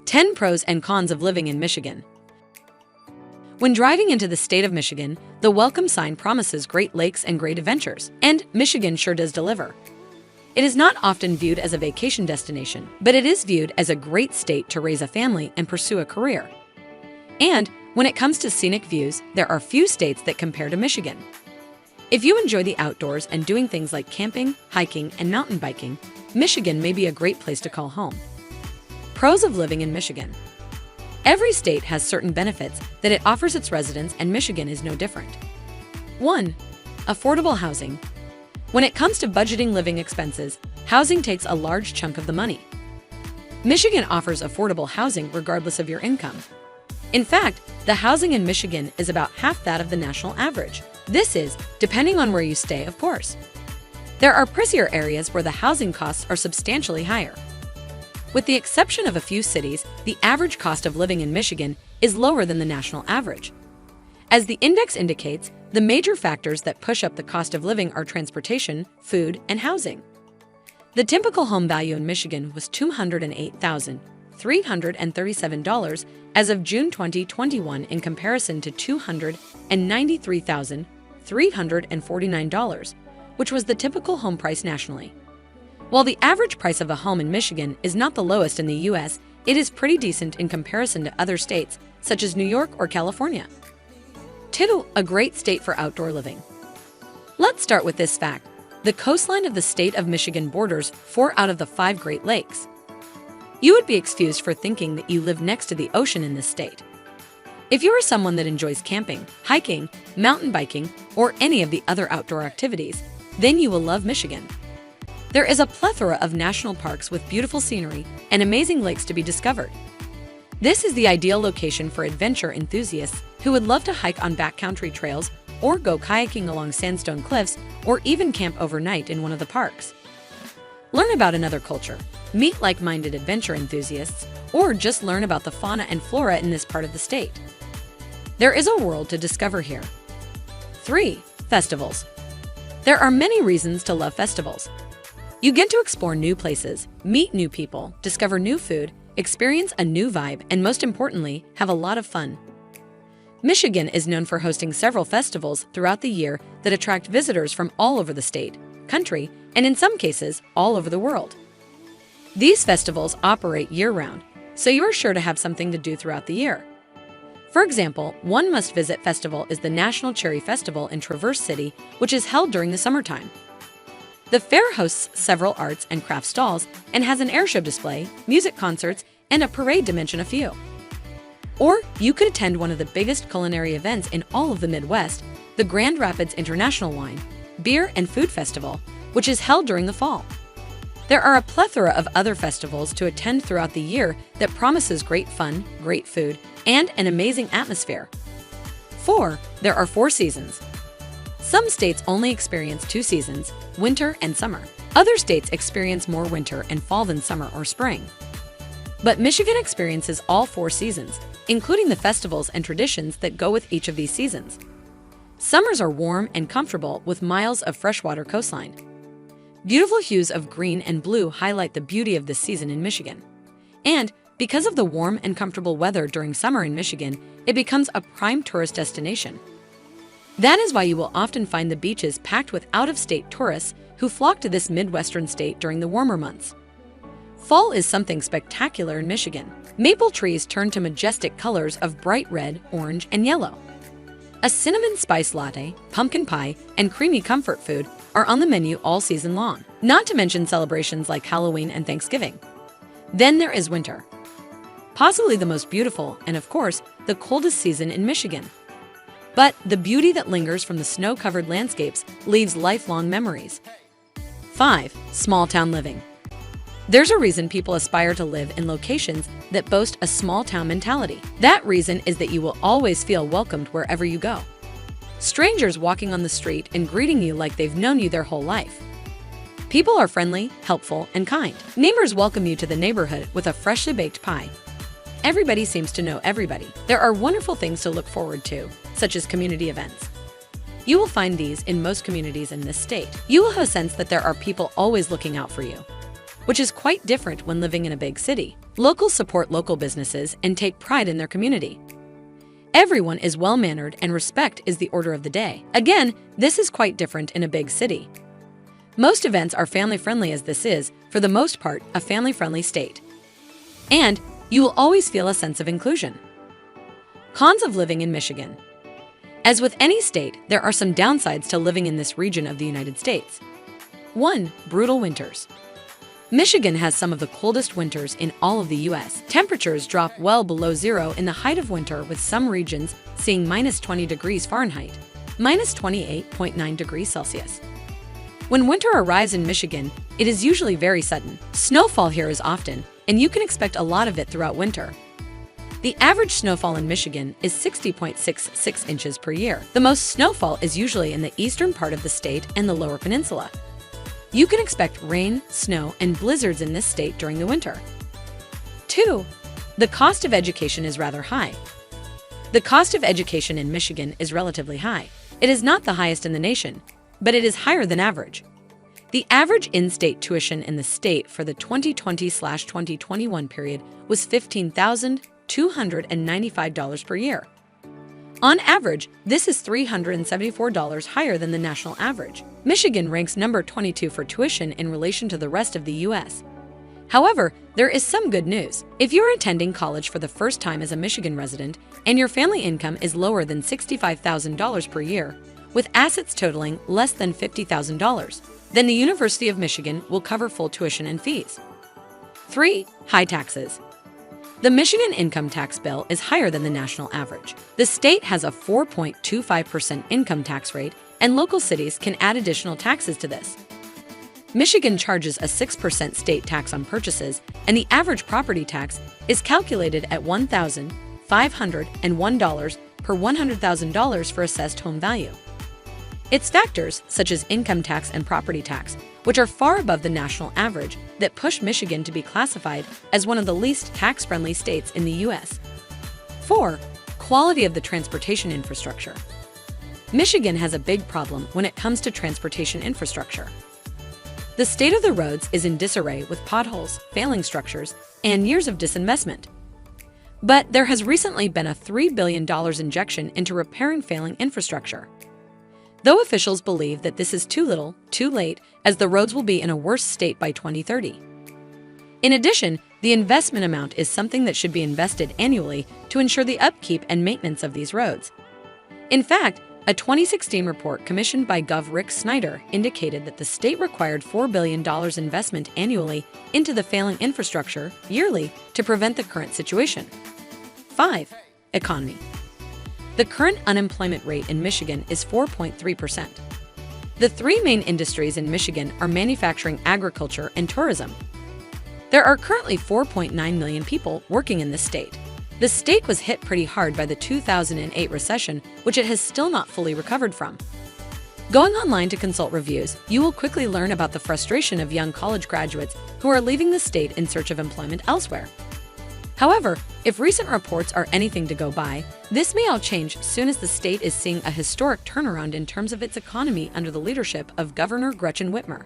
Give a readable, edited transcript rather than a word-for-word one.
10 Pros and Cons of Living in Michigan. When driving into the state of Michigan, the welcome sign promises Great Lakes and great adventures, and Michigan sure does deliver. It is not often viewed as a vacation destination, but it is viewed as a great state to raise a family and pursue a career. And when it comes to scenic views, there are few states that compare to Michigan. If you enjoy the outdoors and doing things like camping, hiking, and mountain biking, Michigan may be a great place to call home. Pros of living in Michigan. Every state has certain benefits that it offers its residents, and Michigan is no different. 1. Affordable housing. When it comes to budgeting living expenses, housing takes a large chunk of the money. Michigan offers affordable housing regardless of your income. In fact, the housing in Michigan is about half that of the national average. This is, depending on where you stay, of course. There are pricier areas where the housing costs are substantially higher. With the exception of a few cities, the average cost of living in Michigan is lower than the national average. As the index indicates, the major factors that push up the cost of living are transportation, food, and housing. The typical home value in Michigan was $208,337 as of June 2021 in comparison to $293,349, which was the typical home price nationally. While the average price of a home in Michigan is not the lowest in the U.S., it is pretty decent in comparison to other states, such as New York or California. 2. A great state for outdoor living. Let's start with this fact. The coastline of the state of Michigan borders 4 out of the 5 Great Lakes. You would be excused for thinking that you live next to the ocean in this state. If you are someone that enjoys camping, hiking, mountain biking, or any of the other outdoor activities, then you will love Michigan. There is a plethora of national parks with beautiful scenery and amazing lakes to be discovered. This is the ideal location for adventure enthusiasts who would love to hike on backcountry trails or go kayaking along sandstone cliffs or even camp overnight in one of the parks. Learn about another culture, meet like-minded adventure enthusiasts, or just learn about the fauna and flora in this part of the state. There is a world to discover here. 3. Festivals. There are many reasons to love festivals. You get to explore new places, meet new people, discover new food, experience a new vibe, and most importantly, have a lot of fun. Michigan is known for hosting several festivals throughout the year that attract visitors from all over the state, country, and in some cases, all over the world. These festivals operate year-round, so you are sure to have something to do throughout the year. For example, one must-visit festival is the National Cherry Festival in Traverse City, which is held during the summertime. The fair hosts several arts and crafts stalls and has an airshow display, music concerts, and a parade to mention a few. Or you could attend one of the biggest culinary events in all of the Midwest, the Grand Rapids International Wine, Beer, and Food Festival, which is held during the fall. There are a plethora of other festivals to attend throughout the year that promises great fun, great food, and an amazing atmosphere. 4. There are 4 seasons. Some states only experience 2 seasons, winter and summer. Other states experience more winter and fall than summer or spring. But Michigan experiences all 4 seasons, including the festivals and traditions that go with each of these seasons. Summers are warm and comfortable with miles of freshwater coastline. Beautiful hues of green and blue highlight the beauty of this season in Michigan. And because of the warm and comfortable weather during summer in Michigan, it becomes a prime tourist destination. That is why you will often find the beaches packed with out-of-state tourists who flock to this Midwestern state during the warmer months. Fall is something spectacular in Michigan. Maple trees turn to majestic colors of bright red, orange, and yellow. A cinnamon spice latte, pumpkin pie, and creamy comfort food are on the menu all season long, not to mention celebrations like Halloween and Thanksgiving. Then there is winter. Possibly the most beautiful and, of course, the coldest season in Michigan. But the beauty that lingers from the snow-covered landscapes leaves lifelong memories. 5. Small-town living. There's a reason people aspire to live in locations that boast a small-town mentality. That reason is that you will always feel welcomed wherever you go. Strangers walking on the street and greeting you like they've known you their whole life. People are friendly, helpful, and kind. Neighbors welcome you to the neighborhood with a freshly baked pie. Everybody seems to know everybody. There are wonderful things to look forward to, such as community events. You will find these in most communities in this state. You will have a sense that there are people always looking out for you, which is quite different when living in a big city. Locals support local businesses and take pride in their community. Everyone is well-mannered and respect is the order of the day. Again, this is quite different in a big city. Most events are family-friendly, as this is, for the most part, a family-friendly state. And you will always feel a sense of inclusion. Cons of living in Michigan. As with any state, there are some downsides to living in this region of the United States. 1. Brutal winters. Michigan has some of the coldest winters in all of the U.S. Temperatures drop well below zero in the height of winter, with some regions seeing minus 20 degrees Fahrenheit, minus 28.9 degrees Celsius. When winter arrives in Michigan, it is usually very sudden. Snowfall here is often, and you can expect a lot of it throughout winter. The average snowfall in Michigan is 60.66 inches per year. The most snowfall is usually in the eastern part of the state and the lower peninsula. You can expect rain, snow, and blizzards in this state during the winter. 2. The cost of education is rather high. The cost of education in Michigan is relatively high. It is not the highest in the nation, but it is higher than average. The average in-state tuition in the state for the 2020-2021 period was $15,295 per year. On average, this is $374 higher than the national average. Michigan ranks number 22 for tuition in relation to the rest of the U.S. However, there is some good news. If you're attending college for the first time as a Michigan resident and your family income is lower than $65,000 per year, with assets totaling less than $50,000, then the University of Michigan will cover full tuition and fees. 3. High taxes. The Michigan income tax bill is higher than the national average. The state has a 4.25% income tax rate, and local cities can add additional taxes to this. Michigan charges a 6% state tax on purchases, and the average property tax is calculated at $1,501 per $100,000 for assessed home value. It's factors such as income tax and property tax, which are far above the national average, that push Michigan to be classified as one of the least tax-friendly states in the U.S. 4. Quality of the transportation infrastructure. Michigan has a big problem when it comes to transportation infrastructure. The state of the roads is in disarray, with potholes, failing structures, and years of disinvestment. But there has recently been a $3 billion injection into repairing failing infrastructure. Though officials believe that this is too little, too late, as the roads will be in a worse state by 2030. In addition, the investment amount is something that should be invested annually to ensure the upkeep and maintenance of these roads. In fact, a 2016 report commissioned by Gov. Rick Snyder indicated that the state required $4 billion investment annually into the failing infrastructure yearly to prevent the current situation. 5. Economy. The current unemployment rate in Michigan is 4.3%. The three main industries in Michigan are manufacturing, agriculture, and tourism. There are currently 4.9 million people working in this state. The state was hit pretty hard by the 2008 recession, which it has still not fully recovered from. Going online to consult reviews, you will quickly learn about the frustration of young college graduates who are leaving the state in search of employment elsewhere. However, if recent reports are anything to go by, this may all change soon, as the state is seeing a historic turnaround in terms of its economy under the leadership of Governor Gretchen Whitmer.